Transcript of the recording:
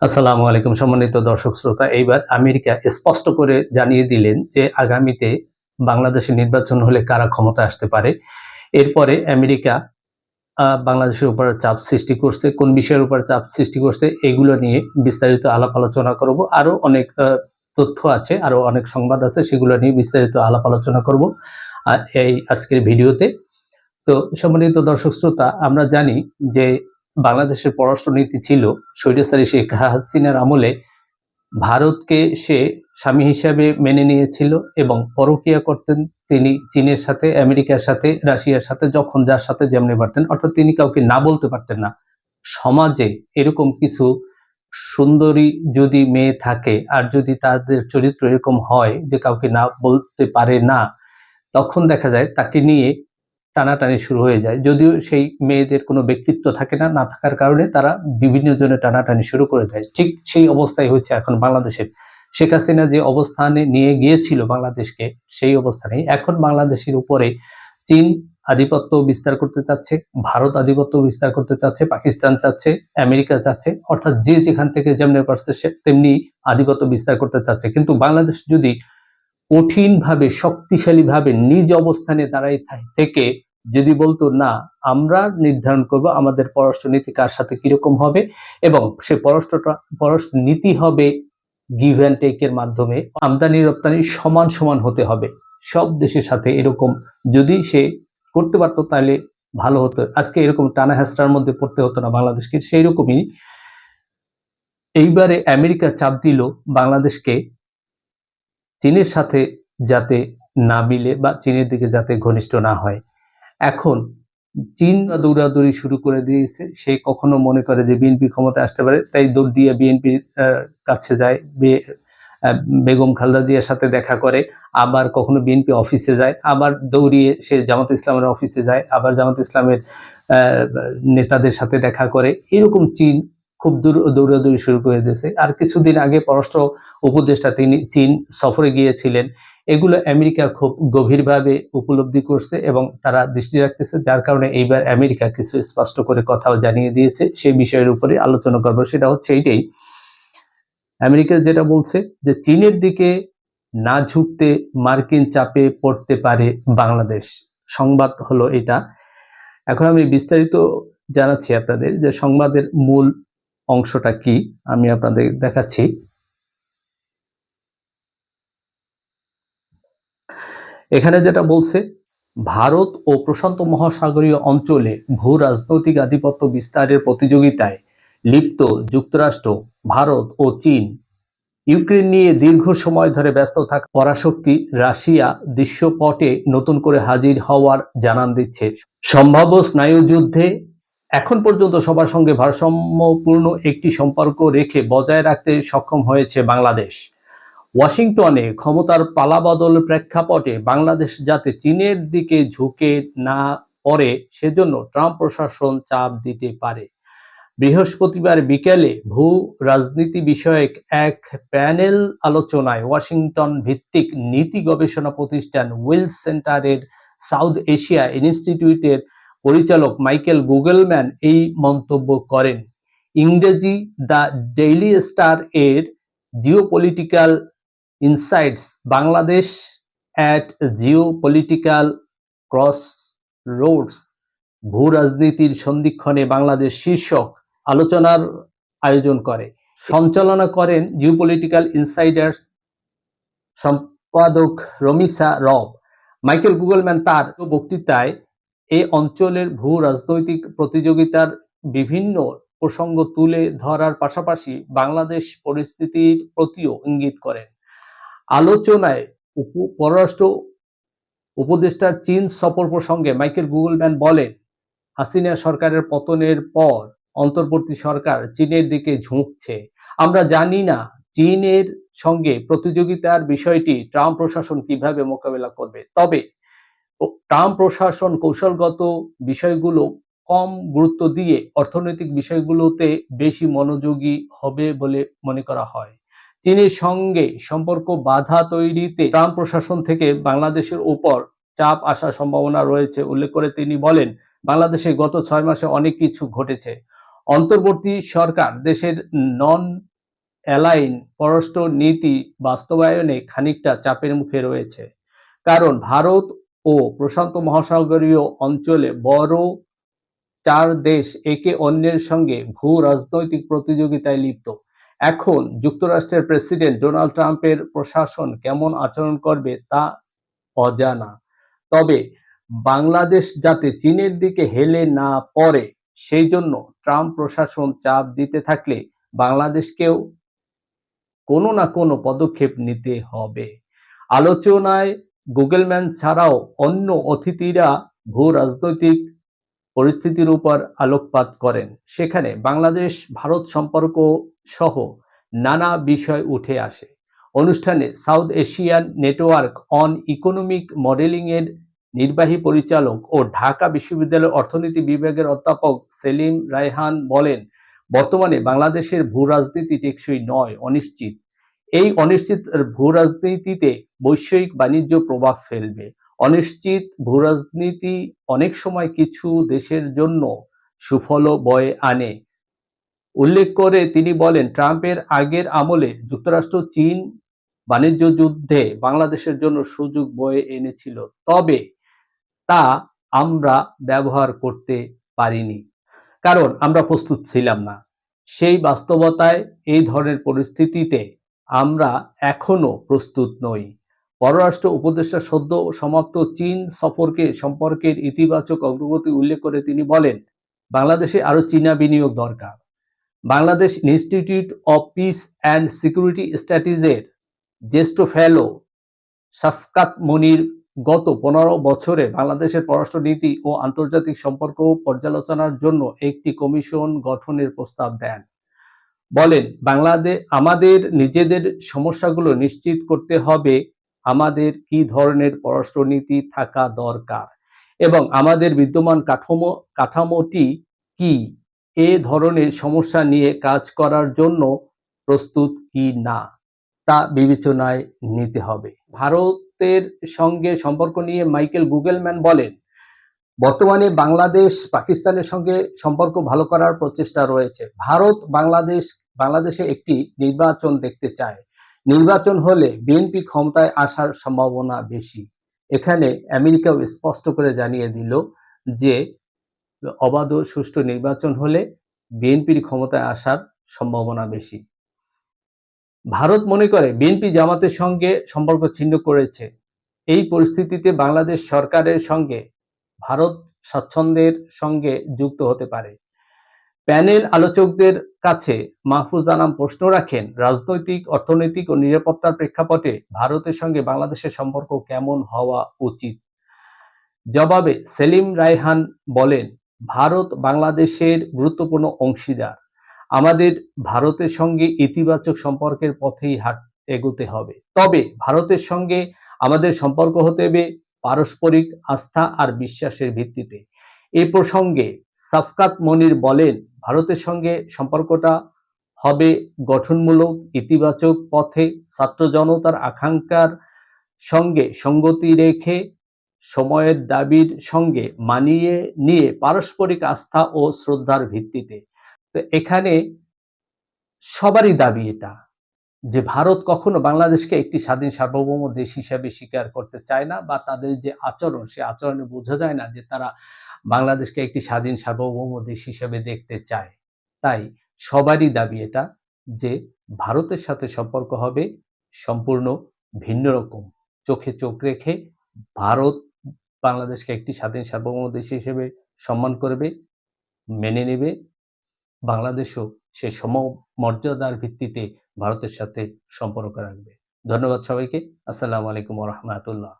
আসসালামু আলাইকুম সম্মানিত দর্শক শ্রোতা। এইবার আমেরিকা স্পষ্ট করে জানিয়ে দিলেন যে আগামীতে বাংলাদেশে নির্বাচন হলে কারা ক্ষমতায় আসতে পারে। এরপরে আমেরিকা বাংলাদেশের উপর চাপ সৃষ্টি করছে, কোন বিষয়ের উপর চাপ সৃষ্টি করছে এগুলো নিয়ে বিস্তারিত আলাপ আলোচনা করব। আরো অনেক তথ্য আছে, আরো অনেক সংবাদ আছে, সেগুলো নিয়ে বিস্তারিত আলাপ আলোচনা করব এই আজকের ভিডিওতে। তো সম্মানিত দর্শক শ্রোতা, আমরা জানি যে বাংলাদেশের পররাষ্ট্রনীতি ছিল স্বৈরাচারী শেখ হাসিনার আমলে ভারতকে সে স্বামী হিসাবে মেনে নিয়েছিল এবং পরকীয়া করতেন তিনি চীনের সাথে, আমেরিকার সাথে, রাশিয়ার সাথে, যখন যার সাথে যেমনি পারতেন, অর্থাৎ তিনি কাউকে না বলতে পারতেন না। সমাজে এরকম কিছু সুন্দরী যদি মেয়ে থাকে আর যদি তাদের চরিত্র এরকম হয় যে কাউকে না বলতে পারে না, তখন দেখা যায় তাকে নিয়ে টানাটানি শুরু হয়ে যায়। যদিও সেই মেয়েদের কোনো ব্যক্তিত্ব থাকে না, না থাকার কারণে তারা বিভিন্ন জনে টানাটানি শুরু করে দেয়। ঠিক সেই অবস্থায় হয়েছে এখন বাংলাদেশের। শেখ হাসিনা যে অবস্থানে নিয়ে গিয়েছিল বাংলাদেশকে, সেই অবস্থানেই এখন বাংলাদেশের উপরে চীন আধিপত্য বিস্তার করতে চাচ্ছে, ভারত আধিপত্য বিস্তার করতে চাচ্ছে, পাকিস্তান চাচ্ছে, আমেরিকা চাচ্ছে, অর্থাৎ যে যেখান থেকে যেমনি পারছে সে তেমনি আধিপত্য বিস্তার করতে চাচ্ছে। কিন্তু বাংলাদেশ যদি কঠিনভাবে, শক্তিশালীভাবে নিজ অবস্থানে দাঁড়াই থেকে যদি বলতো না, আমরা নির্ধারণ করব আমাদের পররাষ্ট্রনীতি কার সাথে কিরকম হবে, এবং সে পররাষ্ট্রনীতি হবে গিভ অ্যান্ড টেকের মাধ্যমে, আমদানি রপ্তানি সমান সমান হতে হবে সব দেশের সাথে, এরকম যদি সে করতে পারতো তাহলে ভালো হতো। আজকে এরকম টানা হেঁচড়ার মধ্যে পড়তে হতো না বাংলাদেশকে। সেই রকমই এইবারে আমেরিকা চাপ দিল বাংলাদেশকে চীনের সাথে যাতে না মিলে বা চীনের দিকে যাতে ঘনিষ্ঠ না হয়। এখন চীন দৌড়াদৌড়ি শুরু করে দিয়েছে। সে কখনো মনে করে যে বিএনপি ক্ষমতায় আসতে পারে, তাই দৌড় দিয়ে বিএনপির কাছে যায়, বেগম খালেদা জিয়ার সাথে দেখা করে, আবার কখনো বিএনপি অফিসে যায়, আবার দৌড়িয়ে সে জামাত ইসলামের অফিসে যায়, আবার জামাত ইসলামের নেতাদের সাথে দেখা করে। এরকম চীন খুব দৌড়াদৌড়ি শুরু করে দিয়েছে। আর কিছুদিন আগে পররাষ্ট্র উপদেষ্টা তিনি চীন সফরে গিয়েছিলেন। এগুলো আমেরিকা খুব গভীরভাবে উপলব্ধি করছে এবং তারা দৃষ্টি রাখতেছে, যার কারণে এইবার আমেরিকা কিছু স্পষ্ট করে কথাও জানিয়ে দিয়েছে। সেই বিষয়ের উপরে আলোচনা করব। সেটা হচ্ছে এইটাই, আমেরিকা যেটা বলছে যে চীনের দিকে না ঝুঁকতে মার্কিন চাপে পড়তে পারে বাংলাদেশ। সংবাদ হলো এটা। এখন আমি বিস্তারিত জানাচ্ছি আপনাদের যে সংবাদের মূল অংশটা কি, আমি আপনাদের দেখাচ্ছি। এখানে যেটা বলছে, ভারত ও প্রশান্ত মহাসাগরীয় অঞ্চলে ভূ রাজনৈতিক আধিপত্য বিস্তারের প্রতিযোগিতায় লিপ্ত যুক্তরাষ্ট্র, ভারত ও চীন, ইউক্রেন নিয়ে দীর্ঘ সময় ধরে ব্যস্ত থাকা পরাশক্তি রাশিয়া দৃশ্যপটে নতুন করে হাজির হওয়ার জানান দিচ্ছে। সম্ভাব্য স্নায়ুযুদ্ধে এখন পর্যন্ত সবার সঙ্গে ভারসাম্যপূর্ণ একটি সম্পর্ক রেখে বজায় রাখতে সক্ষম হয়েছে বাংলাদেশ। ওয়াশিংটনে ক্ষমতার পালাবদল প্রেক্ষাপটে বাংলাদেশ যাতে চীনের দিকে ঝুঁকে না পড়ে সেজন্য ট্রাম্প প্রশাসন চাপ দিতে পারে। বৃহস্পতিবার বিকেলে ভূ রাজনীতি বিষয়ক এক প্যানেল আলোচনায় ওয়াশিংটন ভিত্তিক নীতি গবেষণা প্রতিষ্ঠান উইলস সেন্টারের সাউথ এশিয়া ইনস্টিটিউটের পরিচালক মাইকেল গুগলম্যান এই মন্তব্য করেন। ইংরেজি দ্য ডেইলি স্টার এর geopolitical insights Bangladesh at geopolitical cross Rhodes, ভূ রাজনীতির সন্ধিক্ষণে বাংলাদেশ শীর্ষক আলোচনার আয়োজন করে। সঞ্চালনা করেন জিওপলিটিক্যাল ইনসাইডার্স সম্পাদক রমিসা রব। মাইকেল গুগলম্যান তার বক্তৃতায় এই অঞ্চলের ভূ রাজনৈতিক প্রতিযোগিতার বিভিন্ন প্রসঙ্গ তুলে ধরার পাশাপাশি বাংলাদেশ পরিস্থিতির প্রতিও ইঙ্গিত করেন। আলোচনায় পররাষ্ট্র উপদেষ্টার চীন সফর প্রসঙ্গে মাইকেল গুগলম্যান বলেন, হাসিনা সরকারের পতনের পর অন্তর্বর্তী সরকার চীনের দিকে ঝুঁকছে। আমরা জানি না চীনের সঙ্গে প্রতিযোগিতার বিষয়টি ট্রাম্প প্রশাসন কিভাবে মোকাবেলা করবে, তবে ট্রাম্প প্রশাসন কৌশলগত বিষয়গুলো কম গুরুত্ব দিয়ে অর্থনৈতিক বিষয়গুলোতে বেশি মনোযোগী হবে বলে মনে করা হয়। চীনের সঙ্গে সম্পর্ক বাধা তৈরিতে ট্রাম্প প্রশাসন থেকে বাংলাদেশের উপর চাপ আসার সম্ভাবনা রয়েছে উল্লেখ করে তিনি বলেন, বাংলাদেশে গত 6 মাসে অনেক কিছু ঘটেছে। অন্তর্বর্তী সরকার দেশের নন অ্যালাইন পররাষ্ট্র নীতি বাস্তবায়নে খানিকটা চাপের মুখে রয়েছে, কারণ ভারত ও প্রশান্ত মহাসাগরীয় অঞ্চলে বড় 4 দেশ একে অন্যের সঙ্গে ভূ-রাজনৈতিক প্রতিযোগিতায় লিপ্ত। এখন যুক্তরাষ্ট্রের প্রেসিডেন্ট ডোনাল্ড ট্রাম্পের প্রশাসন কেমন আচরণ করবে তা অজানা। তবে বাংলাদেশ যাতে চীনের দিকে হেলে না পড়ে, সেই জন্য ট্রাম্প প্রশাসন চাপ দিতে থাকলে বাংলাদেশকেও কোনো না কোনো পদক্ষেপ নিতে হবে। আলোচনায় গুগলম্যান ছাড়াও অন্য অতিথিরা ভূ-রাজনৈতিক পরিস্থিতির উপর আলোকপাত করেন। সেখানে বাংলাদেশ ভারত সম্পর্ক সহ নানা বিষয় উঠে আসে। অনুষ্ঠানে south Asian network on economic modelling এর নির্বাহী পরিচালক ও ঢাকা বিশ্ববিদ্যালয়ের অর্থনীতি বিভাগের অধ্যাপক সেলিম রায়হান বলেন, বর্তমানে বাংলাদেশের ভূ-রাজনীতি টেকসই নয়, অনিশ্চিত। এই অনিশ্চিত ভূ-রাজনীতিতে বৈশ্বিক বাণিজ্য প্রভাব ফেলবে। অনিশ্চিত ভূরাজনীতি অনেক সময় কিছু দেশের জন্য সুফলও বয়ে আনে। উল্লেখ করে তিনি বলেন, ট্রাম্পের আগের আমলে যুক্তরাষ্ট্র চীন বাণিজ্য যুদ্ধে বাংলাদেশের জন্য সুযোগ বয়ে এনেছিল, তবে তা আমরা ব্যবহার করতে পারিনি, কারণ আমরা প্রস্তুত ছিলাম না। সেই বাস্তবতায় এই ধরনের পরিস্থিতিতে আমরা এখনো প্রস্তুত নই। পররাষ্ট্র উপদেষ্টা সদ্য সমাপ্ত চীন সম্পর্কের ইতিবাচক অগ্রগতি উল্লেখ করে তিনি বলেন, বাংলাদেশে আরো চীনা বিনিয়োগ দরকার। Bangladesh institute of peace and security স্টাডিজের জ্যেষ্ঠ ফেলো শাফকাত মনির গত 15 বছরে বাংলাদেশের পররাষ্ট্র নীতি ও আন্তর্জাতিক সম্পর্ক পর্যালোচনার জন্য একটি কমিশন গঠনের প্রস্তাব দেন। বলেন, আমাদের নিজেদের সমস্যাগুলো নিশ্চিত করতে হবে, আমাদের কি ধরনের পররাষ্ট্রনীতি থাকা দরকার এবং আমাদের বিদ্যমান কাঠামোটি কি এ ধরনের সমস্যা নিয়ে কাজ করার জন্য প্রস্তুত কি না তা বিবেচনায় নিতে হবে। ভারতের সঙ্গে সম্পর্ক নিয়ে মাইকেল গুগলম্যান বলেন, বর্তমানে বাংলাদেশ পাকিস্তানের সঙ্গে সম্পর্ক ভালো করার প্রচেষ্টা রয়েছে। ভারত বাংলাদেশে একটি নির্বাচন দেখতে চায়। নির্বাচন হলে বিএনপি ক্ষমতায় আসার সম্ভাবনা বেশি। এখানে আমেরিকাও স্পষ্ট করে জানিয়ে দিল যে অবাধ ও সুষ্ঠু নির্বাচন হলে বিএনপির ক্ষমতায় আসার সম্ভাবনা বেশি। ভারত মনে করে বিএনপি জামাতের সঙ্গে সম্পর্ক ছিন্ন করেছে। এই পরিস্থিতিতে বাংলাদেশ সরকারের সঙ্গে ভারত স্বাচ্ছন্দ্যের সঙ্গে যুক্ত হতে পারে। প্যানেল আলোচকদের কাছে মাহফুজ আনাম প্রশ্ন রাখেন, রাজনৈতিক, অর্থনৈতিক ও নিরাপত্তার প্রেক্ষাপটে ভারতের সঙ্গে বাংলাদেশের সম্পর্ক কেমন হওয়া উচিত? জবাবে সেলিম রায়হান বলেন, ভারত বাংলাদেশের গুরুত্বপূর্ণ অংশীদার। আমাদের ভারতের সঙ্গে ইতিবাচক সম্পর্কের পথেই এগোতে হবে। তবে ভারতের সঙ্গে আমাদের সম্পর্ক হতে হবে পারস্পরিক আস্থা আর বিশ্বাসের ভিত্তিতে। এই প্রসঙ্গে শাফকাত মনির বলেন, ভারতের সঙ্গে সম্পর্কটা হবে গঠনমূলক, ইতিবাচক পথে, ছাত্র জনতার আকাঙ্ক্ষার সঙ্গে সঙ্গতি রেখে, সময়ের দাবির সঙ্গে মানিয়ে নিয়ে, পারস্পরিক আস্থা ও শ্রদ্ধার ভিত্তিতে। তো এখানে সবারই দাবি এটা যে ভারত কখনো বাংলাদেশকে একটি স্বাধীন সার্বভৌম দেশ হিসেবে স্বীকার করতে চায় না, বা তাদের যে আচরণ, সে আচরণে বোঝা যায় না যে তারা বাংলাদেশকে একটি স্বাধীন সার্বভৌম দেশ হিসেবে দেখতে চায়। তাই সবারই দাবি এটা যে ভারতের সাথে সম্পর্ক হবে সম্পূর্ণ ভিন্ন রকম। চোখে চোখ রেখে ভারত বাংলাদেশকে একটি স্বাধীন সার্বভৌম দেশ হিসেবে সম্মান করবে, মেনে নেবে। বাংলাদেশও সেই সমমর্যাদার ভিত্তিতে ভারতের সাথে সম্পর্ক রাখবে। ধন্যবাদ সবাইকে। আসসালামু আলাইকুম ওয়া রাহমাতুল্লাহ।